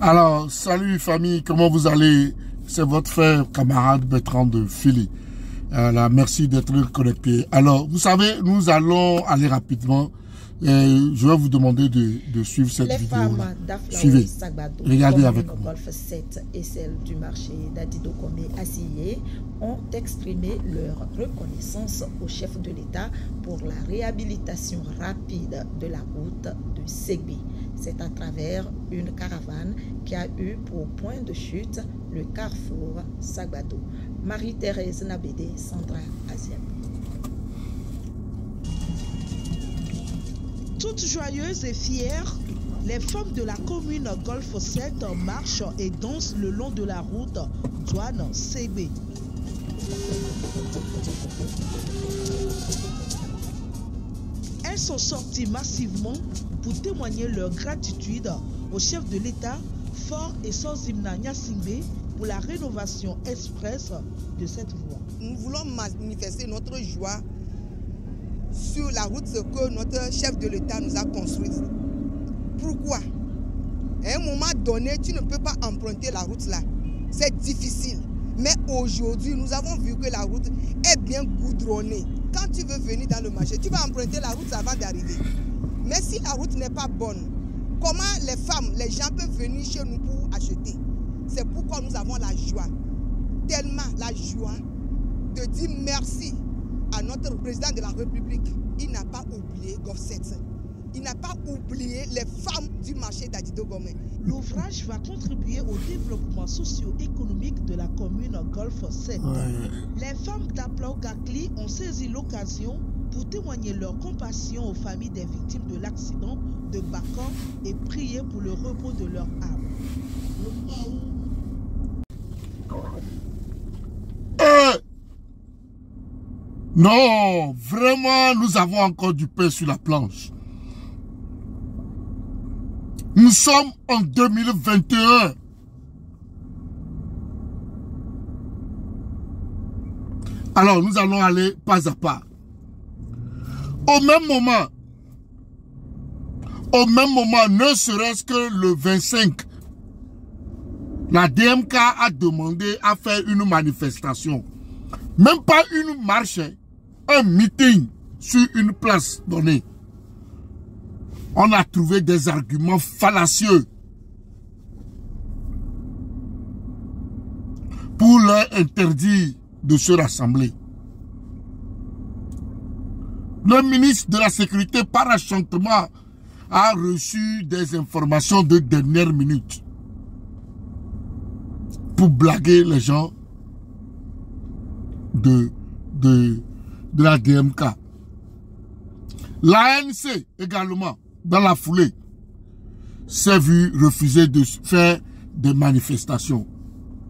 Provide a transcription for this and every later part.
Alors, salut famille, comment vous allez? C'est votre frère, camarade Bertrand de Philly. Merci d'être connecté. Alors, vous savez, nous allons aller rapidement. Je vais vous demander de suivre cette vidéo. Suivez. Sagbado, regardez avec moi. Golf 7 et celle du marché d'Adidokome Assiyé ont exprimé leur reconnaissance au chef de l'État pour la réhabilitation rapide de la route de Ségbe. C'est à travers une caravane qui a eu pour point de chute le carrefour Sagbado. Marie-Thérèse Nabédé, Sandra Aziab. Toutes joyeuses et fières, les femmes de la commune Golf 7 marchent et dansent le long de la route Douane-Ségbe. Elles sont sorties massivement pour témoigner leur gratitude au chef de l'État, fort et sans hymne Nyasingbe, pour la rénovation express de cette voie. Nous voulons manifester notre joie sur la route que notre chef de l'État nous a construite. Pourquoi? À un moment donné, tu ne peux pas emprunter la route là. C'est difficile. Mais aujourd'hui, nous avons vu que la route est bien goudronnée. Quand tu veux venir dans le marché, tu vas emprunter la route avant d'arriver. Mais si la route n'est pas bonne, comment les femmes, les gens peuvent venir chez nous pour acheter? C'est pourquoi nous avons la joie, tellement la joie de dire merci à notre président de la République. Il n'a pas oublié Golf 7. Il n'a pas oublié les femmes du marché d'Adidokome. L'ouvrage va contribuer au développement socio-économique de la commune Golf 7. Les femmes d'Aplau-Gakli ont saisi l'occasion pour témoigner leur compassion aux familles des victimes de l'accident de Bakor et prier pour le repos de leur âme. Non, vraiment, nous avons encore du pain sur la planche. Nous sommes en 2021. Alors, nous allons aller pas à pas. Au même moment, ne serait-ce que le 25, la DMK a demandé à faire une manifestation. Même pas une marche, un meeting sur une place donnée. On a trouvé des arguments fallacieux pour leur interdire de se rassembler. Le ministre de la Sécurité, par enchantement, a reçu des informations de dernière minute pour blaguer les gens de la DMK. L'ANC également, dans la foulée, s'est vu refuser de faire des manifestations,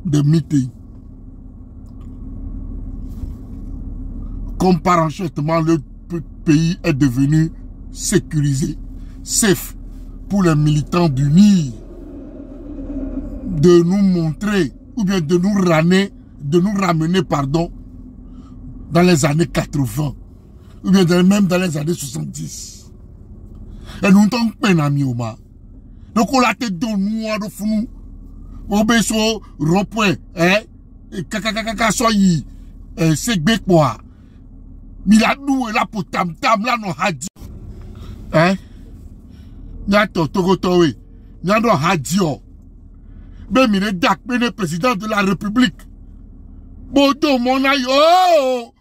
des meetings. Comme par enchantement, le pays est devenu sécurisé, safe, pour les militants d'unir, de nous montrer, ou bien de nous ramener, dans les années 80, ou bien même dans les années 70. Et nous sommes peine à Mioma. Donc on l'a tête de nous, à nous, au beso, rond-point, kaka soyi, Ségbe quoi. Miladou est là pour tam-tam, là, non, hadi. Nyato, togotowe, nyando hadio. Ben, mine dak, ben, président de la République. Bodo, mon aïe, oh!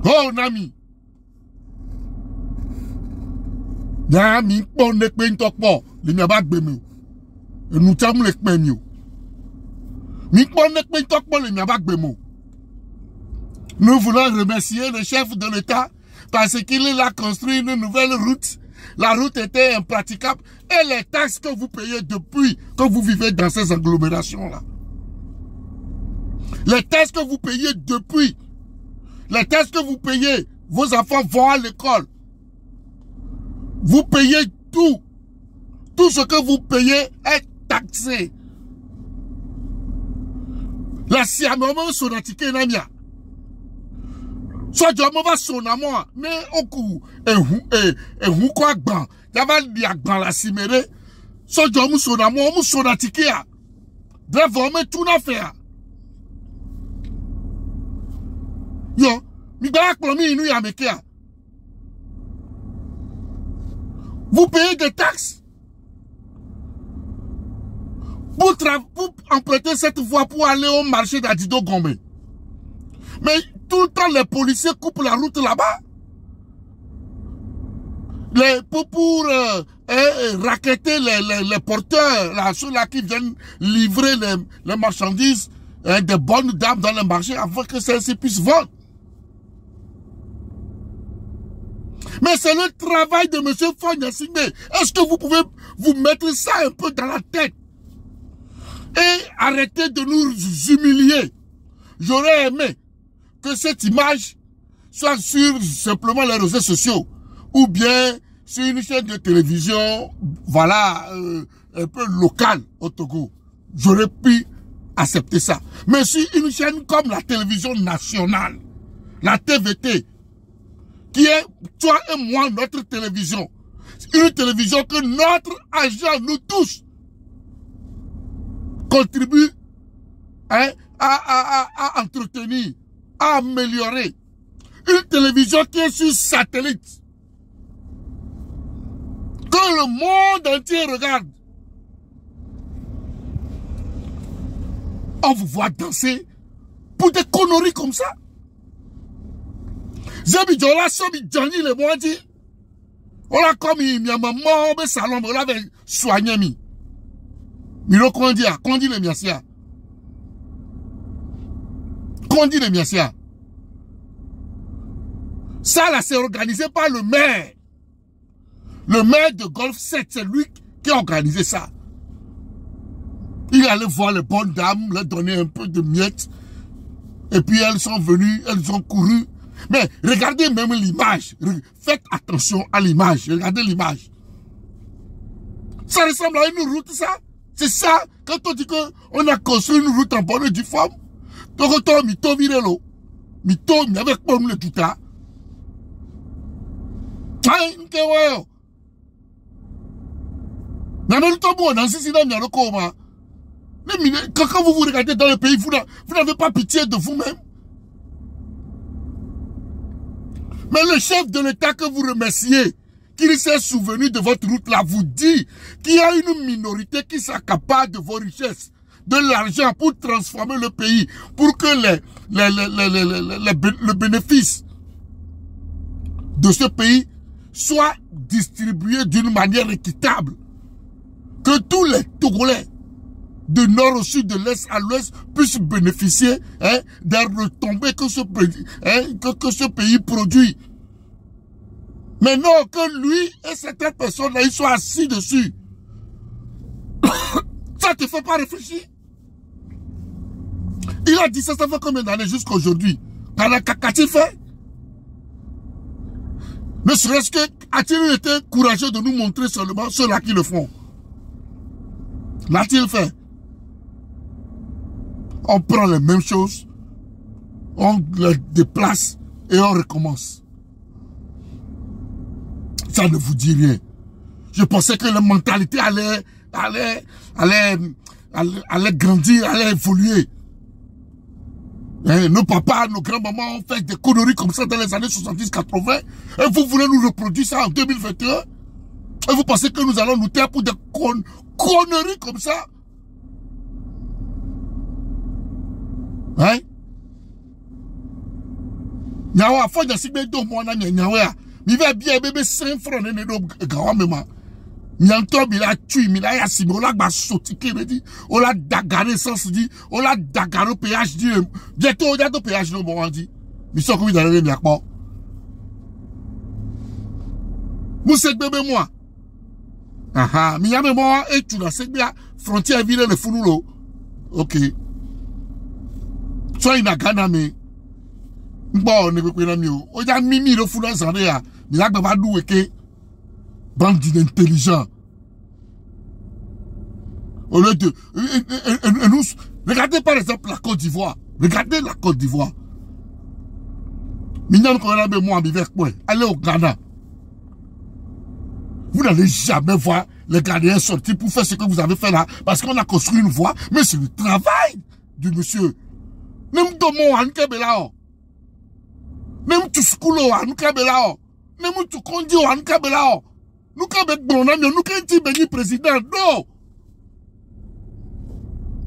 Oh, Nami. Nami, bon, ne pen tokpo, le nyabak bemou. Et nous t'avons le kmenyo. Mi bon, ne pen tokpo, le nyabak bemou. Nous voulons remercier le chef de l'État parce qu'il a construit une nouvelle route. La route était impraticable. Et les taxes que vous payez depuis que vous vivez dans ces agglomérations-là. Les taxes que vous payez depuis. Les taxes que vous payez. Vos enfants vont à l'école. Vous payez tout. Tout ce que vous payez est taxé. La siamama sonatike namia. Soit je m'en son amour, mais au coup, et quoi agban, y'avait dit agban la siméré, Sojo musona mo musona tikia. Drevome tout na faire. Yo, mi balak plomi inu ya mekia. Vous payez des taxes. Vous empruntez cette voie pour aller au marché d'Adido Gombe. Mais tout le temps, les policiers coupent la route là-bas. Pour racketter les porteurs, ceux-là qui viennent livrer les marchandises, des bonnes dames dans le marché afin que celles-ci puissent vendre. Mais c'est le travail de M. Fogna Singbe. Est-ce que vous pouvez vous mettre ça un peu dans la tête et arrêter de nous humilier? J'aurais aimé que cette image soit sur simplement les réseaux sociaux ou bien sur une chaîne de télévision, voilà, un peu locale au Togo. J'aurais pu accepter ça. Mais sur une chaîne comme la télévision nationale, la TVT, qui est, toi et moi, notre télévision. Une télévision que notre agent, nous tous, contribue à entretenir, à améliorer. Une télévision qui est sur satellite. Que le monde entier regarde. On vous voit danser pour des conneries comme ça. Zebi Jola sobi Johnny le moiti. On a comme il y a maman au salon, on l'avait soigné mi. Miro Kondi le miasia. Kondi le miasia. Ça là c'est organisé par le maire. Le maire de Golf 7, c'est lui qui a organisé ça. Il allait voir les bonnes dames, leur donner un peu de miettes. Et puis elles sont venues, elles ont couru. Mais regardez même l'image. Faites attention à l'image. Regardez l'image. Ça ressemble à une route, ça. C'est ça. Quand on dit qu'on a construit une route en bonne et due forme, donc on mito virelo. Mito, avec pas le tout ça. Quand vous vous regardez dans le pays, vous n'avez pas pitié de vous-même. Mais le chef de l'État que vous remerciez, qu'il s'est souvenu de votre route là, vous dit qu'il y a une minorité qui s'accapare de vos richesses, de l'argent pour transformer le pays, pour que le bénéfice de ce pays soit distribué d'une manière équitable. Que tous les Togolais, de nord au sud, de l'est à l'ouest, puissent bénéficier des retombées que ce pays produit. Mais non, que lui et certaines personnes-là, ils soient assis dessus. Ça te fait pas réfléchir? Il a dit ça, ça fait combien d'années jusqu'à aujourd'hui? Qu'a-t-il fait? Ne serait-ce que, a-t-il été courageux de nous montrer seulement ceux-là qui le font? L'a-t-il fait? On prend les mêmes choses, on les déplace et on recommence. Ça ne vous dit rien. Je pensais que la mentalité allait grandir, allait évoluer. Nos papas, nos grands-mamans ont fait des conneries comme ça dans les années 70-80. Et vous voulez nous reproduire ça en 2021? Et vous pensez que nous allons nous taire pour des conneries comme ça? Hein? Nyawa, faut que si do mo na nyawa. Mi va bien bébé 5 francs ne do gawa mema. Nyanto bi la tui mi la ya simi o la gba sotike me di. O la dagare sans di, o la dagare péage di. Bientôt péage no mo di. Mi so ko mi dalere mi akpo. Mu sek bébé moi. Aha, mi ya me mo e tu la sek bia frontière ville le funulo. OK. So ina Ghana me ngbo ne pepe na mi o o ja mimi lo funa zande ya mi la gba du weke bande d'intelligents au lieu de nous regardez par exemple la Côte d'Ivoire, regardez la Côte d'Ivoire. Mignon qu'on a moi avec quoi, allez au Ghana, vous n'allez jamais voir les gardiens sortis pour faire ce que vous avez fait là, parce qu'on a construit une voie, mais c'est le travail du monsieur. Même Domo Ankabelao. Même Tuskoulo Ankabelao. Même Tukondio Ankabelao. Nous sommes nous président. Non.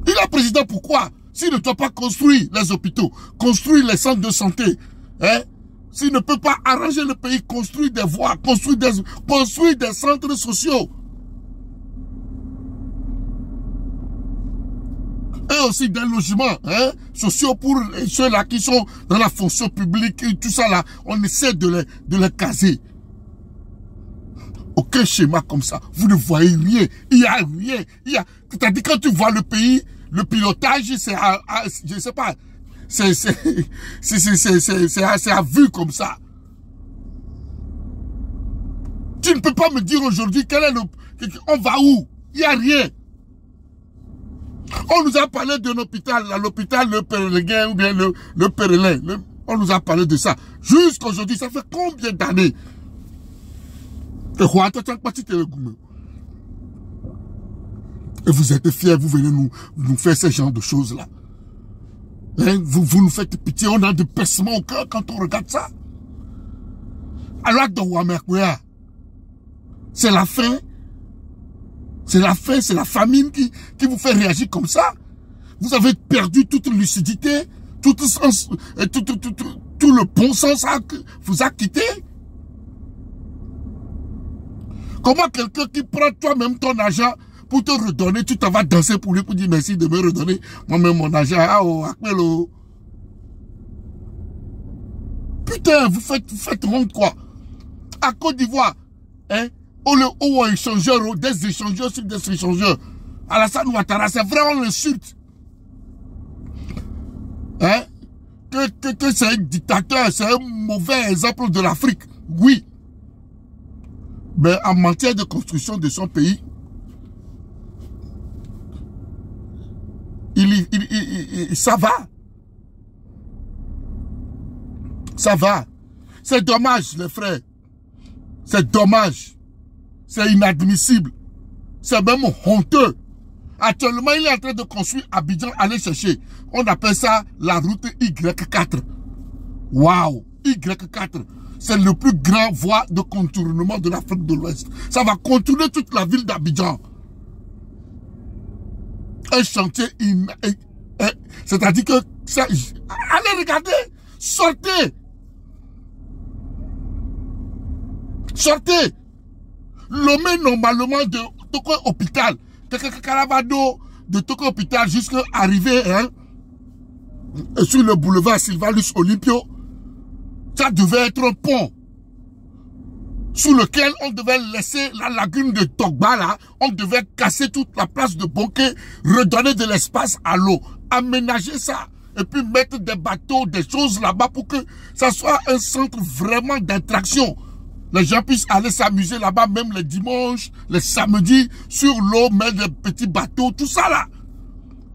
Il est président pourquoi? S'il ne doit pas construire les hôpitaux, construire les centres de santé, hein? S'il ne peut pas arranger le pays, construire des voies, construire des centres sociaux. Et aussi des logements, hein, sociaux pour ceux-là qui sont dans la fonction publique et tout ça là. On essaie de les caser. Aucun schéma comme ça. Vous ne voyez rien. Il n'y a rien. C'est-à-dire quand tu vois le pays, le pilotage, c'est je ne sais pas. C'est à vue comme ça. Tu ne peux pas me dire aujourd'hui on va où? Il n'y a rien. On nous a parlé d'un hôpital, l'hôpital Le Péréléguin ou bien le Pérélin. On nous a parlé de ça. Jusqu'à aujourd'hui, ça fait combien d'années? Et vous êtes fiers, vous venez nous faire ce genre de choses-là. Hein? Vous nous faites pitié, on a des pincements au cœur quand on regarde ça. Alors, c'est la faim. C'est la faim, c'est la famine qui vous fait réagir comme ça. Vous avez perdu toute lucidité, tout le bon sens vous a quitté. Comment quelqu'un qui prend toi-même ton argent pour te redonner, tu t'en vas danser pour lui pour dire merci de me redonner moi-même mon argent. Putain, vous faites honte quoi. À Côte d'Ivoire, hein, des échangeurs sur des échangeurs. Alassane Ouattara, c'est vrai, on l'insulte. Hein? Que c'est un dictateur, c'est un mauvais exemple de l'Afrique. Oui. Mais en matière de construction de son pays, ça va. Ça va. C'est dommage, les frères. C'est dommage. C'est inadmissible. C'est même honteux. Actuellement, il est en train de construire Abidjan, aller chercher. On appelle ça la route Y4. Waouh! Y4. C'est le plus grand voie de contournement de l'Afrique de l'Ouest. Ça va contourner toute la ville d'Abidjan. Un chantier... C'est-à-dire que... Allez regarder! Sortez! Sortez! Lomé normalement de Toko Hôpital. De Toko Hôpital jusqu'à arriver hein, sur le boulevard Sylvanus Olympio. Ça devait être un pont sous lequel on devait laisser la lagune de Togba là. On devait casser toute la place de Bonké, redonner de l'espace à l'eau, aménager ça et puis mettre des bateaux, des choses là-bas pour que ça soit un centre vraiment d'attraction. Les gens puissent aller s'amuser là-bas, même les dimanches, les samedis, sur l'eau, mettre des petits bateaux, tout ça là.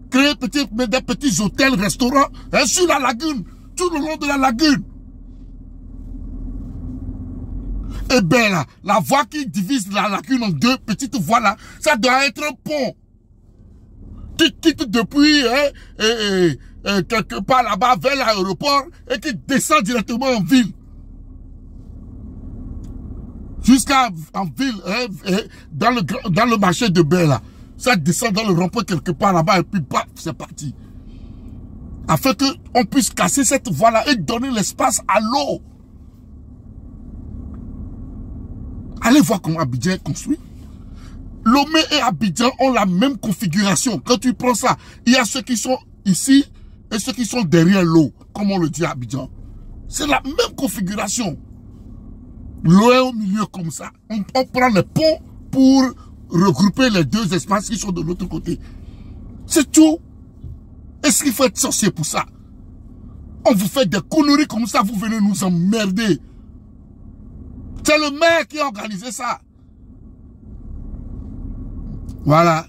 Créer des petits hôtels, restaurants, hein, sur la lagune, tout le long de la lagune. Et bien là, la voie qui divise la lagune en deux petites voies là, ça doit être un pont. Qui quitte depuis quelque part là-bas vers l'aéroport et qui descend directement en ville. Jusqu'à en ville, dans le marché de Bain là. Ça descend dans le rond-point quelque part là-bas et puis paf, c'est parti. Afin qu'on puisse casser cette voie-là et donner l'espace à l'eau. Allez voir comment Abidjan est construit. Lomé et Abidjan ont la même configuration. Quand tu prends ça, il y a ceux qui sont ici et ceux qui sont derrière l'eau, comme on le dit à Abidjan. C'est la même configuration. L'eau est au milieu comme ça. On prend les ponts pour regrouper les deux espaces qui sont de l'autre côté. C'est tout. Est-ce qu'il faut être sorcier pour ça? On vous fait des conneries comme ça, vous venez nous emmerder. C'est le maire qui a organisé ça. Voilà.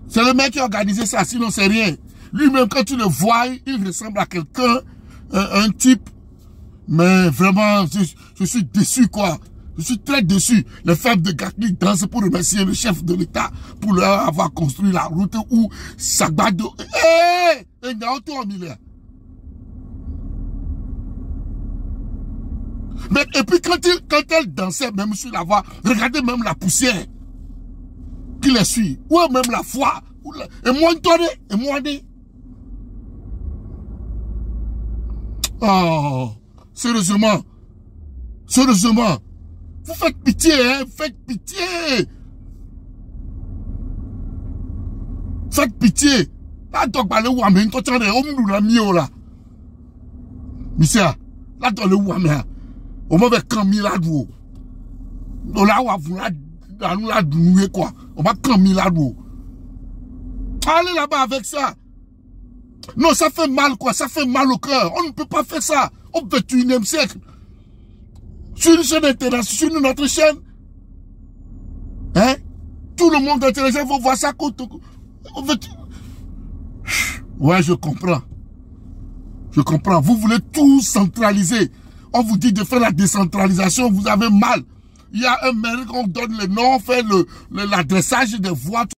C'est le maire qui a organisé ça, sinon c'est rien. Lui-même, quand tu le vois, il ressemble à quelqu'un, un type. Mais vraiment, je suis déçu, quoi. Je suis très déçu. Les femmes de Gakli dansent pour remercier le chef de l'État pour leur avoir construit la route où Sagbado... Et puis quand elle dansait même sur la voie, regardez même la poussière qui les suit. Ou même la foi. Et moi, oh, sérieusement. Sérieusement. Vous faites pitié, hein? Faites pitié. Faites pitié. Là, donc, bah, le Wamé, toi, tu as des mio là. Monsieur, là, dans le Wamé, on va faire camp miladou. Là, on va vous la douer, quoi. On va camp miladou. Allez là-bas avec ça. Non, ça fait mal, quoi. Ça fait mal au cœur. On ne peut pas faire ça au 21e siècle. Sur une chaîne internationale, sur notre chaîne. Hein? Tout le monde intéressé, faut voir ça. Ouais, je comprends. Je comprends. Vous voulez tout centraliser. On vous dit de faire la décentralisation, vous avez mal. Il y a un maire qu'on donne le nom, on fait l'adressage des voix.